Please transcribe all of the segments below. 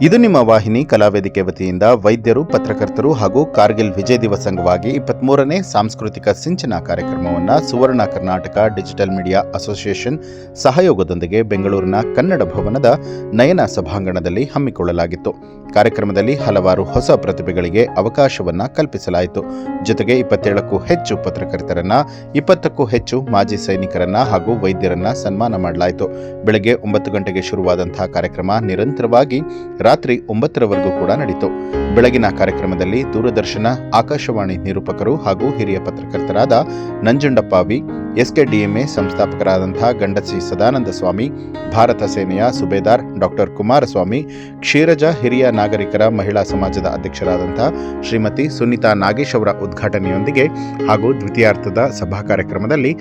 ಇದು ನಿಮ್ಮ ವಾಹಿನಿ ಕಲಾವೇದಿಕೆ ವತಿಯಿಂದ ವೈದ್ಯರು, ಪತ್ರಕರ್ತರು ಹಾಗೂ ಕಾರ್ಗಿಲ್ ವಿಜಯ್ ದಿವಸ್ ಅಂಗವಾಗಿ 23ನೇ ಸಾಂಸ್ಕೃತಿಕ ಸಿಂಚನ ಕಾರ್ಯಕ್ರಮವನ್ನು Suvarna Karnataka digital media association ಸಹಯೋಗದೊಂದಿಗೆ ಬೆಂಗಳೂರಿನ ಕನ್ನಡ ಭವನದ ನಯನ ಸಭಾಂಗಣದಲ್ಲಿ ಹಮ್ಮಿಕೊಳ್ಳಲಾಗಿತ್ತು. ಕಾರ್ಯಕ್ರಮದಲ್ಲಿ ಹಲವಾರು ಹೊಸ ಪ್ರತಿಭೆಗಳಿಗೆ ಅವಕಾಶವನ್ನು ಕಲ್ಪಿಸಲಾಯಿತು. ಜೊತೆಗೆ 27ಕ್ಕೂ ಹೆಚ್ಚು ಪತ್ರಕರ್ತರನ್ನ, 20ಕ್ಕೂ ಹೆಚ್ಚು ಮಾಜಿ ಸೈನಿಕರನ್ನ ಹಾಗೂ ವೈದ್ಯರನ್ನ ಸನ್ಮಾನ ಮಾಡಲಾಯಿತು. ಬೆಳಗ್ಗೆ 9 ಗಂಟೆಗೆ ಶುರುವಾದಂತಹ ಕಾರ್ಯಕ್ರಮ ನಿರಂತರವಾಗಿ ರಾತ್ರಿ 9ರವರೆಗೂ ಕೂಡ ನಡೆಯಿತು. ಬೆಳಗಿನ ಕಾರ್ಯಕ್ರಮದಲ್ಲಿ ದೂರದರ್ಶನ, ಆಕಾಶವಾಣಿ ನಿರೂಪಕರು ಹಾಗೂ ಹಿರಿಯ ಪತ್ರಕರ್ತರಾದ ನಂಜುಂಡಪ್ಪ ವಿ, SKDMA ಸಂಸ್ಥಾಪಕರಾದಂತಹ ಗಂಡಸಿ ಸದಾನಂದ ಸ್ವಾಮಿ, ಭಾರತ ಸೇನೆಯ ಸುಬೇದಾರ್ ಡಾಕ್ಟರ್ ಕುಮಾರಸ್ವಾಮಿ, ಕ್ಷೀರಜ ಹಿರಿಯ ನಾಗರಿಕರ ಮಹಿಳಾ ಸಮಾಜದ ಅಧ್ಯಕ್ಷರಾದಂತಹ ಶ್ರೀಮತಿ ಸುನೀತಾ ನಾಗೇಶ್ ಅವರ ಉದ್ಘಾಟನೆಯೊಂದಿಗೆ ಹಾಗೂ ದ್ವಿತೀಯಾರ್ಧದ ಸಭಾ ಕಾರ್ಯಕ್ರಮದಲ್ಲಿ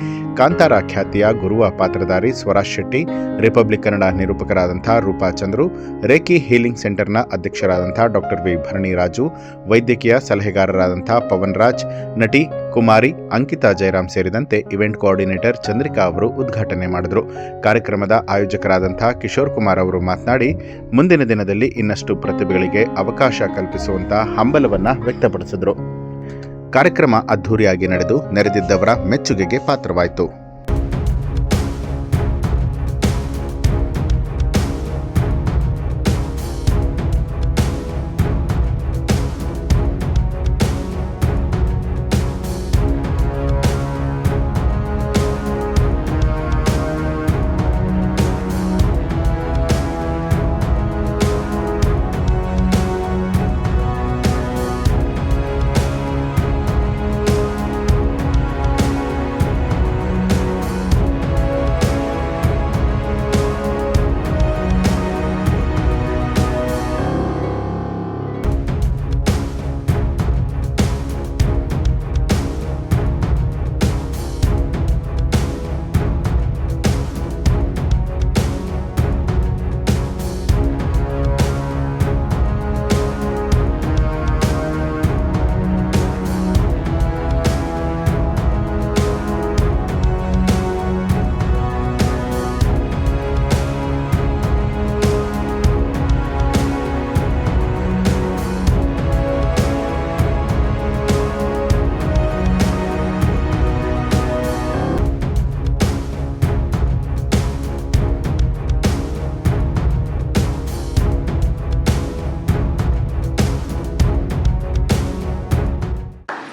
ಕಾಂತಾರ ಖ್ಯಾತಿಯ ಗುರುವ ಪಾತ್ರಧಾರಿ ಸ್ವರಾಜ್ ಶೆಟ್ಟಿ, ರಿಪಬ್ಲಿಕ್ ಕನ್ನಡ ನಿರೂಪಕರಾದಂತಹ ರೂಪಾ ಚಂದ್ರು, ರೇಖಿ ಹೀಲಿಂಗ್ ಸೆಂಟರ್ನ ಅಧ್ಯಕ್ಷರಾದಂತಹ ಡಾಕ್ಟರ್ ವಿ ಭರಣಿರಾಜು, ವೈದ್ಯಕೀಯ ಸಲಹೆಗಾರರಾದಂತಹ ಪವನ್ ರಾಜ್, ನಟಿ ಕುಮಾರಿ ಅಂಕಿತಾ ಜಯರಾಮ್ ಸೇರಿದಂತೆ ಇವೆಂಟ್ ಕೋಆರ್ಡಿನೇಟರ್ ಚಂದ್ರಿಕಾ ಅವರು ಉದ್ಘಾಟನೆ ಮಾಡಿದರು. ಕಾರ್ಯಕ್ರಮದ ಆಯೋಜಕರಾದಂತಹ ಕಿಶೋರ್ ಕುಮಾರ್ ಅವರು ಮಾತನಾಡಿ, ಮುಂದಿನ ದಿನದಲ್ಲಿ ಇನ್ನಷ್ಟು ಪ್ರತಿಭೆಗಳಿಗೆ ಅವಕಾಶ ಕಲ್ಪಿಸುವಂತಹ ಹಂಬಲವನ್ನು ವ್ಯಕ್ತಪಡಿಸಿದರು. ಕಾರ್ಯಕ್ರಮ ಅದ್ಧೂರಿಯಾಗಿ ನಡೆದು ನೆರೆದಿದ್ದವರ ಮೆಚ್ಚುಗೆಗೆ ಪಾತ್ರವಾಯಿತು.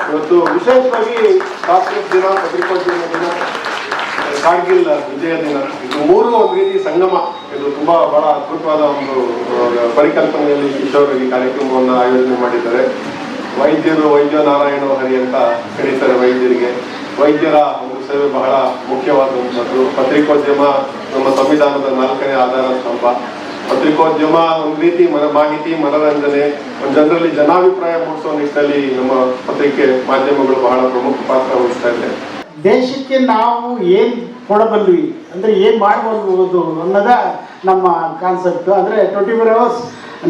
ಇವತ್ತು ವಿಶೇಷವಾಗಿ ಸ್ವಾತಂತ್ರ್ಯ ದಿನ, ಪತ್ರಿಕೋದ್ಯಮ ದಿನ, ಕಾರ್ಗಿಲ್ ವಿಜಯ ದಿನ, ಇದು ಮೂರು ಒಂದು ರೀತಿ ಸಂಗಮ. ಇದು ತುಂಬಾ ಬಹಳ ಅದ್ಭುತವಾದ ಒಂದು ಪರಿಕಲ್ಪನೆಯಲ್ಲಿ ಕಿಶೋರ್ ಈ ಕಾರ್ಯಕ್ರಮವನ್ನು ಆಯೋಜನೆ ಮಾಡಿದ್ದಾರೆ. ವೈದ್ಯರು ವೈದ್ಯ ನಾರಾಯಣ ಹರಿ ಅಂತ ಕರೀತಾರೆ. ವೈದ್ಯರಿಗೆ ವೈದ್ಯರ ಒಂದು ಸೇವೆ ಬಹಳ ಮುಖ್ಯವಾದಂಥದ್ದು. ಪತ್ರಿಕೋದ್ಯಮ ನಮ್ಮ ಸಂವಿಧಾನದ 4ನೇ ಆಧಾರ ಸ್ತಂಭ. ಪತ್ರಿಕೋದ್ಯಮ ಒಂದು ರೀತಿ ಮಾಹಿತಿ, ಮನರಂಜನೆ, ಜನರಲ್ಲಿ ಜನಾಭಿಪ್ರಾಯ ಮೂಡಿಸುವ ನಿಟ್ಟಿನಲ್ಲಿ ನಮ್ಮ ಪತ್ರಿಕೆ ಮಾಧ್ಯಮಗಳು ಬಹಳ ಪ್ರಮುಖ ಪಾತ್ರ ವಹಿಸ್ತಾ ಇದೆ. ದೇಶಕ್ಕೆ ನಾವು ಏನು ಕೊಡಬಲ್ವಿ ಅಂದರೆ ಏನು ಮಾಡಬಹುದು ಅನ್ನೋದ ನಮ್ಮ ಕಾನ್ಸೆಪ್ಟು. ಅಂದರೆ 24 hours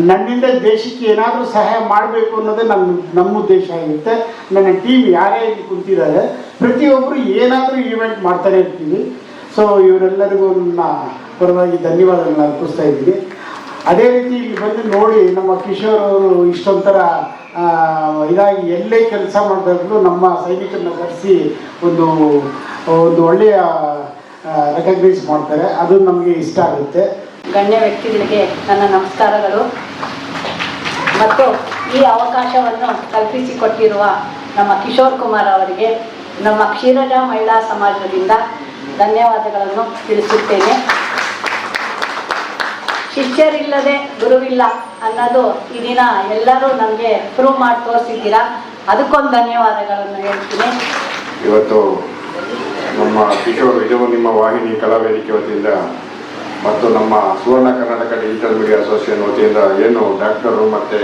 ನನ್ನಿಂದ ದೇಶಕ್ಕೆ ಏನಾದರೂ ಸಹಾಯ ಮಾಡಬೇಕು ಅನ್ನೋದೇ ನಮ್ಮ ಉದ್ದೇಶ ಆಗಿರುತ್ತೆ. ನನ್ನ ಟೀಮ್ ಯಾರೇ ಇಲ್ಲಿ ಕುಂತಿದ್ದಾರೆ ಪ್ರತಿಯೊಬ್ಬರು ಏನಾದರೂ ಈವೆಂಟ್ ಮಾಡ್ತಾನೆ ಇರ್ತೀವಿ. ಸೊ ಇವರೆಲ್ಲರಿಗೂ ನನ್ನ ಪರವಾಗಿ ಧನ್ಯವಾದಗಳನ್ನ ಅರ್ಪಿಸ್ತಾ ಇದ್ದೀನಿ. ಅದೇ ರೀತಿ ಇಲ್ಲಿ ಬಂದು ನೋಡಿ ನಮ್ಮ ಕಿಶೋರ್ ಅವರು ಇಷ್ಟೊಂಥರ ಇದಾಗಿ ಎಲ್ಲೇ ಕೆಲಸ ಮಾಡಿದಾಗಲೂ ನಮ್ಮ ಸೈನಿಕರನ್ನ ಕರೆಸಿ ಒಂದು ಒಳ್ಳೆಯ ರೆಕಗ್ನೈಸ್ ಮಾಡ್ತಾರೆ. ಅದು ನಮಗೆ ಇಷ್ಟ ಆಗುತ್ತೆ. ಗಣ್ಯ ವ್ಯಕ್ತಿಗಳಿಗೆ ನನ್ನ ನಮಸ್ಕಾರಗಳು ಮತ್ತು ಈ ಅವಕಾಶವನ್ನು ಕಲ್ಪಿಸಿಕೊಟ್ಟಿರುವ ನಮ್ಮ ಕಿಶೋರ್ ಕುಮಾರ್ ಅವರಿಗೆ ನಮ್ಮ ಕ್ಷೀರಜ ಮಹಿಳಾ ಸಮಾಜದಿಂದ ಧನ್ಯವಾದಗಳನ್ನು ತಿಳಿಸುತ್ತೇನೆ. ಶಿಷ್ಯರಿಲ್ಲದೆ ಗುರುವಿಲ್ಲ ಅನ್ನೋದು ಈ ದಿನ ಎಲ್ಲರೂ ನಮಗೆ ಪ್ರೂವ್ ಮಾಡಿ ತೋರಿಸಿದ್ದೀರಾ. ಅದಕ್ಕೊಂದು ಧನ್ಯವಾದಗಳನ್ನು ಹೇಳ್ತೀನಿ. ಇವತ್ತು ನಮ್ಮ ಕಿಶೋರ್ ಇದು ನಿಮ್ಮ ವಾಹಿನಿ ಕಲಾವೇದಿಕೆ ವತಿಯಿಂದ ಮತ್ತು ನಮ್ಮ Suvarna Karnataka digital media association ವತಿಯಿಂದ ಏನು ಡಾಕ್ಟರು ಮತ್ತು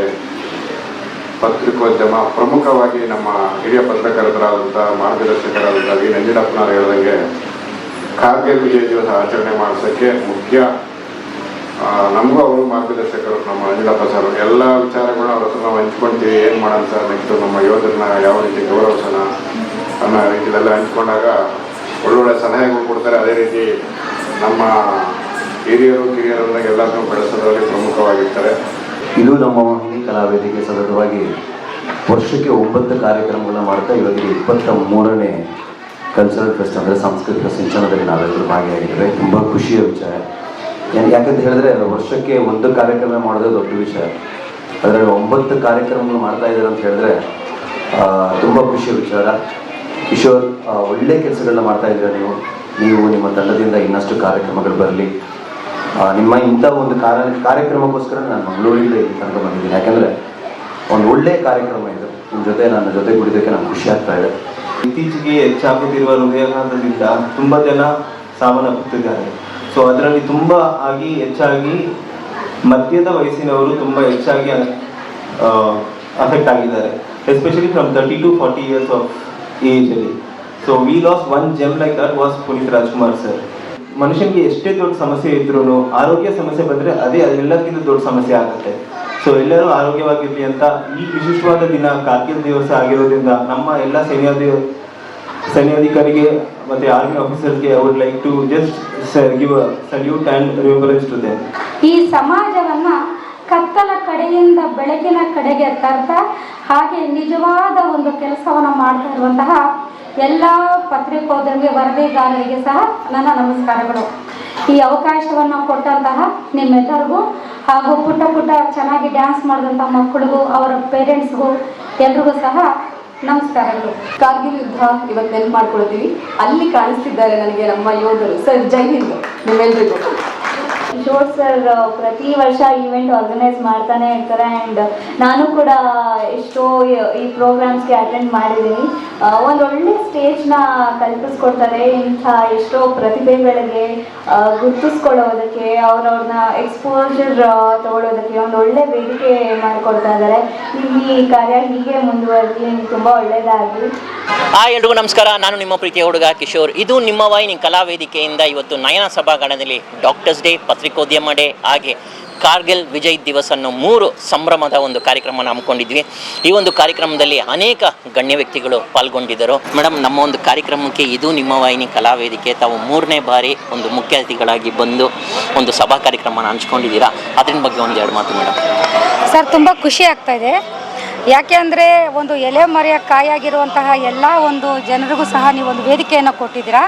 ಪತ್ರಿಕೋದ್ಯಮ ಪ್ರಮುಖವಾಗಿ ನಮ್ಮ ಹಿರಿಯ ಪತ್ರಕರ್ತರಾದಂಥ ಮಾರ್ಗದರ್ಶಕರಾದಂಥ ವಿ ನಂಜುಂಡಪ್ಪನವರು ಹೇಳಿದಂಗೆ ಕಾರ್ಗಿಲ್ ವಿಜಯ ದಿವಸ ಆಚರಣೆ ಮಾಡಿಸೋಕ್ಕೆ ಮುಖ್ಯ ನಮಗೂ ಅವರು ಮಾರ್ಗದರ್ಶಕರು. ನಮ್ಮ ನಂಜುಂಡಪ್ಪ ಸರ್ ಎಲ್ಲ ವಿಚಾರಗಳನ್ನ ಅವ್ರ ಹತ್ರ ನಾವು ಹಂಚ್ಕೊಳ್ತೀವಿ. ಏನು ಮಾಡೋಣ ಸರ್, ನೆಕ್ಸ್ಟು ನಮ್ಮ ಯೋಧರನ್ನ ಯಾವ ರೀತಿ ಗೌರವಿಸೋಣ ಅನ್ನೋ ರೀತಿಯಲ್ಲೆಲ್ಲ ಹಂಚ್ಕೊಂಡಾಗ ಒಳ್ಳೊಳ್ಳೆ ಸಲಹೆಗಳು ಕೊಡ್ತಾರೆ. ಅದೇ ರೀತಿ ನಮ್ಮ ಹಿರಿಯರು ಕಿರಿಯರನ್ನ ಎಲ್ಲರನ್ನೂ ಬೆಳೆಸೋದ್ರಲ್ಲಿ ಪ್ರಮುಖವಾಗಿರ್ತಾರೆ. ಇದು ನಮ್ಮ ವಾಹಿನಿ ಕಲಾವೇದಿಕೆ ಸತತವಾಗಿ ವರ್ಷಕ್ಕೆ 9 ಕಾರ್ಯಕ್ರಮಗಳನ್ನ ಮಾಡ್ತಾ ಇವಾಗ 23ನೇ ಕಲ್ಚರಲ್ ಫೆಸ್ಟ್ ಅಂದರೆ ಸಾಂಸ್ಕೃತಿಕ ಸಿಂಚನದಲ್ಲಿ ನಾವೆಲ್ಲರೂ ಭಾಗಿಯಾಗಿದ್ದೇವೆ. ತುಂಬ ಖುಷಿಯ ವಿಚಾರ. ಯಾಕಂತ ಹೇಳಿದ್ರೆ ವರ್ಷಕ್ಕೆ 1 ಕಾರ್ಯಕ್ರಮ ಮಾಡೋದೇ ದೊಡ್ಡ ವಿಷಯ. ಅದರಲ್ಲಿ 9 ಕಾರ್ಯಕ್ರಮಗಳು ಮಾಡ್ತಾ ಇದ್ದಾರೆ ಅಂತ ಹೇಳಿದ್ರೆ ತುಂಬ ಖುಷಿಯ ವಿಚಾರ. ಕಿಶೋರ್, ಒಳ್ಳೆ ಕೆಲಸಗಳನ್ನ ಮಾಡ್ತಾ ಇದ್ದೀರಾ ನೀವು ನಿಮ್ಮ ತಂಡದಿಂದ ಇನ್ನಷ್ಟು ಕಾರ್ಯಕ್ರಮಗಳು ಬರಲಿ. ನಿಮ್ಮ ಇಂಥ ಒಂದು ಕಾರ್ಯಕ್ರಮಕ್ಕೋಸ್ಕರ ನಾನು ಮಂಗಳೂರಿಂದ ಇಲ್ಲಿ ತನಕ ಬಂದಿದ್ದೀನಿ. ಯಾಕಂದರೆ ಒಂದು ಒಳ್ಳೆಯ ಕಾರ್ಯಕ್ರಮ ಇದು. ನನ್ನ ಜೊತೆ ಕೂಡಿದ್ದಕ್ಕೆ ನಂಗೆ ಖುಷಿ ಆಗ್ತಾ ಇದೆ. ಇತ್ತೀಚೆಗೆ ಹೆಚ್ಚಾಗುತ್ತಿರುವ ಹೃದಯಾಘಾತದಿಂದ ತುಂಬ ಜನ ಸಾವನ್ನಪ್ಪುತ್ತಿದ್ದಾರೆ. ಸೊ ಅದರಲ್ಲಿ ಹೆಚ್ಚಾಗಿ ಮಧ್ಯದ ವಯಸ್ಸಿನವರು ತುಂಬ ಹೆಚ್ಚಾಗಿ ಅಫೆಕ್ಟ್ ಆಗಿದ್ದಾರೆ, especially from 30 to 40 years of ಏಜಲ್ಲಿ. So we loss one gem like that was Puneeth Rajkumar sir. ಮನುಷ್ಯನಿಗೆ ಎಷ್ಟೇ ದೊಡ್ಡ ಸಮಸ್ಯೆ ಇದ್ರೂ ಆರೋಗ್ಯ ಸಮಸ್ಯೆ ಬಂದರೆ ಅದೇ ಎಲ್ಲಕ್ಕಿಂತ ದೊಡ್ಡ ಸಮಸ್ಯೆ ಆಗುತ್ತೆ. ಸೊ ಎಲ್ಲರೂ ಆರೋಗ್ಯವಾಗಿರಲಿ ಅಂತ ಈ ವಿಶಿಷ್ಟವಾದ ದಿನ ಕಾರ್ಗಿಲ್ ದಿವಸ ಆಗಿರೋದ್ರಿಂದ ನಮ್ಮ ಎಲ್ಲ ಸೈನ್ಯಾಧಿಕಾರಿಗೆ ಮತ್ತು ಆರ್ಮಿ ಆಫೀಸರ್ಸ್ಗೆ I would like to just give a salute and remembrance to them. ಈ ಸಮಾಜವನ್ನು ಕತ್ತಲ ಕಡೆಯಿಂದ ಬೆಳಕಿನ ಕಡೆಗೆ ತರ್ತಾ ಹಾಗೆ ನಿಜವಾದ ಒಂದು ಕೆಲಸವನ್ನು ಮಾಡ್ತಾ ಇರುವಂತಹ ಎಲ್ಲ ಪತ್ರಿಕೋದ್ಯಮಿ ವರದಿಗಾರರಿಗೆ ಸಹ ನನ್ನ ನಮಸ್ಕಾರಗಳು. ಈ ಅವಕಾಶವನ್ನು ಕೊಟ್ಟಂತಹ ನಿಮ್ಮೆಲ್ಲರಿಗೂ ಹಾಗೂ ಪುಟ್ಟ ಚೆನ್ನಾಗಿ ಡ್ಯಾನ್ಸ್ ಮಾಡಿದಂಥ ಮಕ್ಕಳಿಗೂ ಅವರ ಪೇರೆಂಟ್ಸ್ಗೂ ಎಲ್ರಿಗೂ ಸಹ ನಮಸ್ಕಾರಗಳು. ಕಾರ್ಗಿಲ್ ಯುದ್ಧ ಇವತ್ತು ನೆನಪು ಮಾಡ್ಕೊಳ್ತೀವಿ. ಅಲ್ಲಿ ಕಾಣಿಸ್ತಿದ್ದಾರೆ ನನಗೆ ನಮ್ಮ ಯೋಧರು. ಸರ್ ಜೈ ಹಿಂದ್ ನಿಮ್ಮೆಲ್ರಿಗೂ. ಕಿಶೋರ್ ಸರ್ ಪ್ರತಿ ವರ್ಷ ಈವೆಂಟ್ ಆರ್ಗನೈಸ್ ಮಾಡ್ತಾನೆ ಇರ್ತಾರೆ ಆ್ಯಂಡ್ ನಾನು ಕೂಡ ಎಷ್ಟೋ ಈ ಪ್ರೋಗ್ರಾಮ್ಸ್ಗೆ ಅಟೆಂಡ್ ಮಾಡಿದ್ದೀನಿ. ಒಂದೊಳ್ಳೆ ಸ್ಟೇಜ್ನ ಕಲ್ಪಿಸ್ಕೊಡ್ತಾರೆ. ಇಂಥ ಎಷ್ಟೋ ಪ್ರತಿಭೆಗಳಿಗೆ ಗುರುತಿಸ್ಕೊಳ್ಳೋದಕ್ಕೆ ಅವ್ರವ್ರನ್ನ ಎಕ್ಸ್ಪೋಜರ್ ತಗೊಳ್ಳೋದಕ್ಕೆ ಒಂದು ಒಳ್ಳೆ ವೇದಿಕೆ ಮಾಡಿಕೊಡ್ತಾ ಇದ್ದಾರೆ. ಈ ಕಾರ್ಯ ಹೀಗೆ ಮುಂದುವರಿಲಿ, ತುಂಬ ಒಳ್ಳೆಯದಾಗಲಿ. ಎಲ್ರಿಗೂ ನಮಸ್ಕಾರ. ನಾನು ನಿಮ್ಮ ಪ್ರೀತಿಯ ಹುಡುಗ ಕಿಶೋರ್. ಇದು ನಿಮ್ಮ ವಾಹಿನಿ ಕಲಾವೇದಿಕೆಯಿಂದ ಇವತ್ತು ನಯನ ಸಭಾಂಗಣದಲ್ಲಿ ಡಾಕ್ಟರ್ಸ್ ಡೇ, ಪತ್ರಿಕೋದ್ಯಮ ಡೇ ಹಾಗೆ ಕಾರ್ಗಿಲ್ ವಿಜಯ್ ದಿವಸ್ ಅನ್ನೋ 3 ಸಂಭ್ರಮದ ಒಂದು ಕಾರ್ಯಕ್ರಮನ ಹಮ್ಮಿಕೊಂಡಿದ್ವಿ. ಈ ಒಂದು ಕಾರ್ಯಕ್ರಮದಲ್ಲಿ ಅನೇಕ ಗಣ್ಯ ವ್ಯಕ್ತಿಗಳು ಪಾಲ್ಗೊಂಡಿದ್ದರು. ಮೇಡಮ್, ನಮ್ಮ ಒಂದು ಕಾರ್ಯಕ್ರಮಕ್ಕೆ ಇದು ನಿಮ್ಮ ವಾಹಿನಿ ಕಲಾವೇದಿಕೆ ತಾವು 3ನೇ ಬಾರಿ ಒಂದು ಮುಖ್ಯ ಅತಿಥಿಗಳಾಗಿ ಬಂದು ಒಂದು ಸಭಾ ಕಾರ್ಯಕ್ರಮನ ಹಂಚ್ಕೊಂಡಿದ್ದೀರಾ. ಅದ್ರ ಬಗ್ಗೆ ಒಂದು 2 ಮಾತು ಮೇಡಮ್. ಸರ್, ತುಂಬ ಖುಷಿ ಆಗ್ತಾ ಇದೆ. ಯಾಕೆ ಅಂದರೆ ಒಂದು ಎಲೆ ಮರೆಯ ಕಾಯಾಗಿರುವಂತಹ ಎಲ್ಲ ಒಂದು ಜನರಿಗೂ ಸಹ ನೀವು ಒಂದು ವೇದಿಕೆಯನ್ನು ಕೊಟ್ಟಿದ್ದೀರಾ.